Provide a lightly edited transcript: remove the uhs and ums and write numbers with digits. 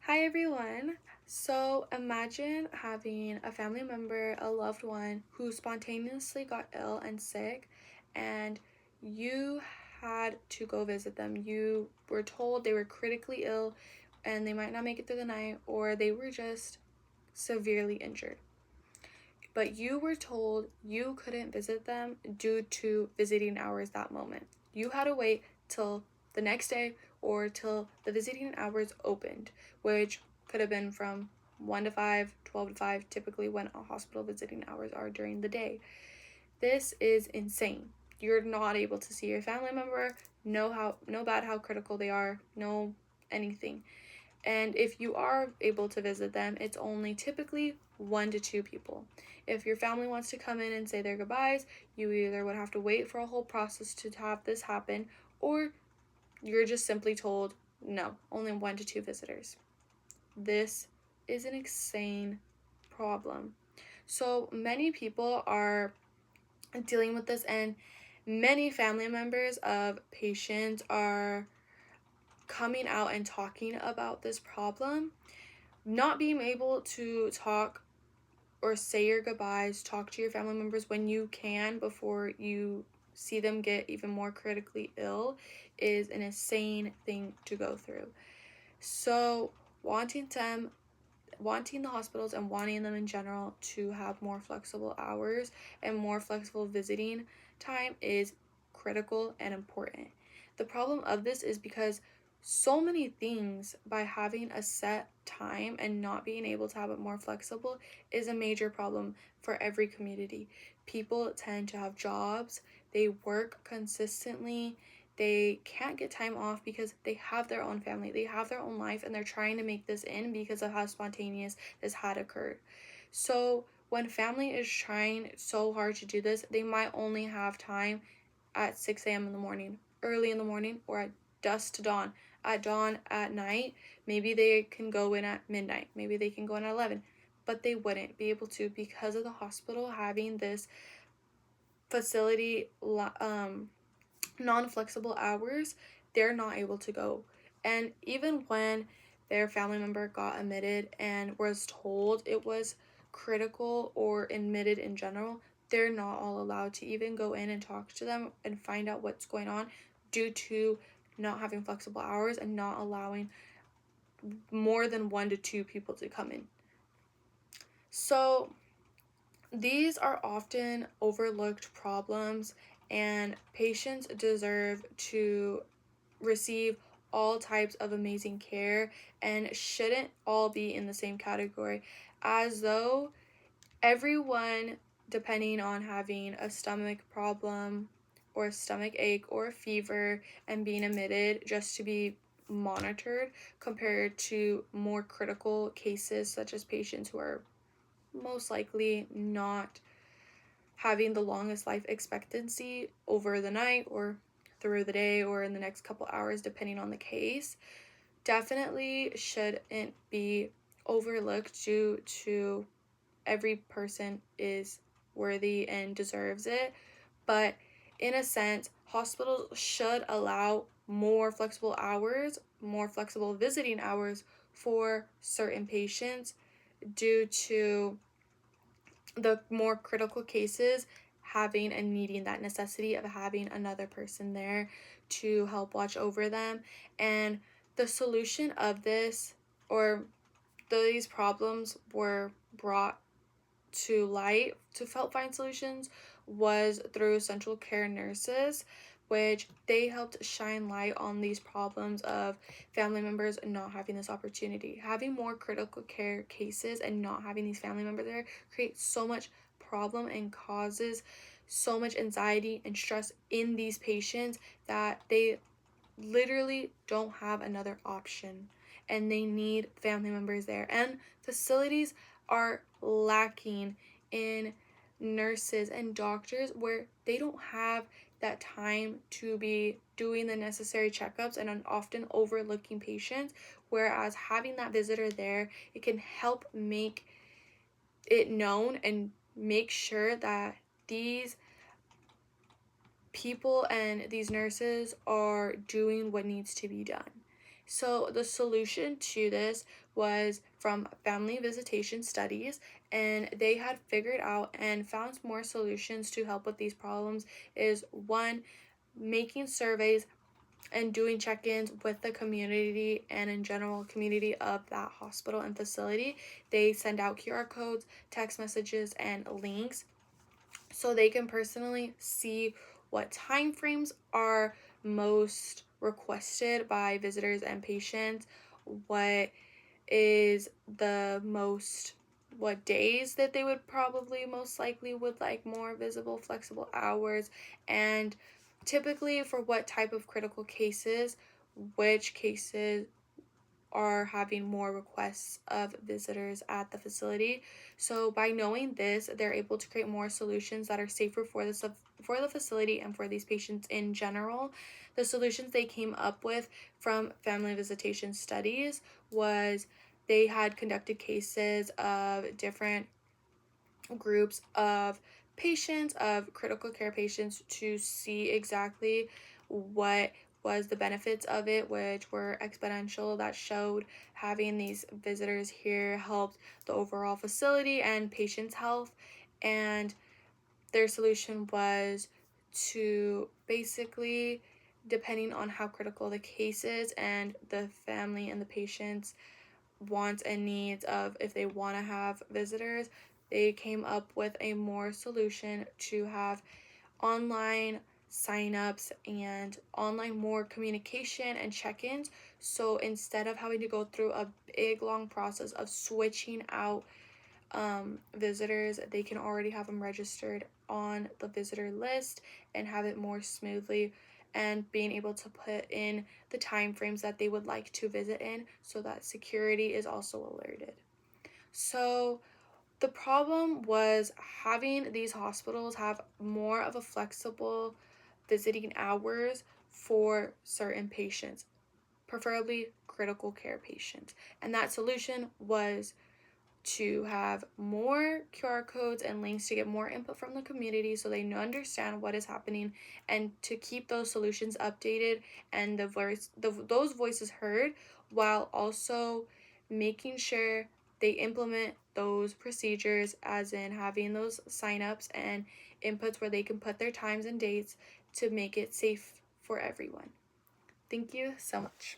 Hi everyone. So imagine having a family member, a loved one who spontaneously got ill and sick, and you had to go visit them. You were told they were critically ill and they might not make it through the night, or they were just severely injured. But you were told you couldn't visit them due to visiting hours that moment. You had to wait till the next day or till the visiting hours opened, which could have been from 1 to 5, 12 to 5, typically when a hospital visiting hours are during the day. This is insane. You're not able to see your family member, know about how critical they are, know anything. And if you are able to visit them, it's only typically 1 to 2 people. If your family wants to come in and say their goodbyes, you either would have to wait for a whole process to have this happen, or you're just simply told, no, only 1 to 2 visitors. This is an insane problem. So many people are dealing with this, and many family members of patients are coming out and talking about this problem. Not being able to talk or say your goodbyes, talk to your family members when you can before you see them get even more critically ill is an insane thing to go through. So wanting the hospitals and wanting them in general to have more flexible hours and more flexible visiting time is critical and important. The problem of this is because so many things, by having a set time and not being able to have it more flexible, is a major problem for every community. People tend to have jobs, they work consistently, they can't get time off because they have their own family, they have their own life, and they're trying to make this in because of how spontaneous this had occurred. So when family is trying so hard to do this, they might only have time at 6 a.m. in the morning, early in the morning, or at dusk to dawn. At dawn at night, maybe they can go in at midnight, maybe they can go in at 11, but they wouldn't be able to because of the hospital having this facility non-flexible hours. They're not able to go. And even when their family member got admitted and was told it was critical or admitted in general, they're not all allowed to even go in and talk to them and find out what's going on due to not having flexible hours and not allowing more than 1 to 2 people to come in. So these are often overlooked problems, and patients deserve to receive all types of amazing care and shouldn't all be in the same category, as though everyone, depending on having a stomach problem or a stomach ache or a fever and being admitted just to be monitored, compared to more critical cases such as patients who are most likely not having the longest life expectancy over the night or through the day or in the next couple hours, depending on the case, definitely shouldn't be overlooked due to every person is worthy and deserves it. But in a sense, hospitals should allow more flexible hours, more flexible visiting hours for certain patients due to the more critical cases having and needing that necessity of having another person there to help watch over them. And the solution of this, or these problems were brought to light to help find solutions, was through central care nurses, which they helped shine light on these problems of family members not having this opportunity. Having more critical care cases and not having these family members there creates so much problem and causes so much anxiety and stress in these patients that they literally don't have another option, and they need family members there. And facilities are lacking in nurses and doctors where they don't have that time to be doing the necessary checkups and often overlooking patients, whereas having that visitor there, it can help make it known and make sure that these people and these nurses are doing what needs to be done. So the solution to this was from family visitation studies, and they had figured out and found more solutions to help with these problems is one, making surveys and doing check-ins with the community and in general community of that hospital and facility. They send out QR codes, text messages, and links so they can personally see what time frames are most requested by visitors and patients, what is the most what days that they would probably most likely would like more visible flexible hours, and typically for what type of critical cases, which cases are having more requests of visitors at the facility. So by knowing this, they're able to create more solutions that are safer for the facility and for these patients in general. The solutions they came up with from family visitation studies was they had conducted cases of different groups of patients, of critical care patients, to see exactly what was the benefits of it, which were exponential, that showed having these visitors here helped the overall facility and patients' health. And their solution was to basically, depending on how critical the case is and the family and the patients wants and needs of if they want to have visitors, they came up with a more solution to have online signups and online more communication and check-ins. So instead of having to go through a big long process of switching out visitors, they can already have them registered on the visitor list and have it more smoothly, and being able to put in the time frames that they would like to visit in so that security is also alerted. So the problem was having these hospitals have more of a flexible visiting hours for certain patients, preferably critical care patients. And that solution was to have more QR codes and links to get more input from the community so they understand what is happening, and to keep those solutions updated and those voices heard, while also making sure they implement those procedures, as in having those signups and inputs where they can put their times and dates to make it safe for everyone. Thank you so much.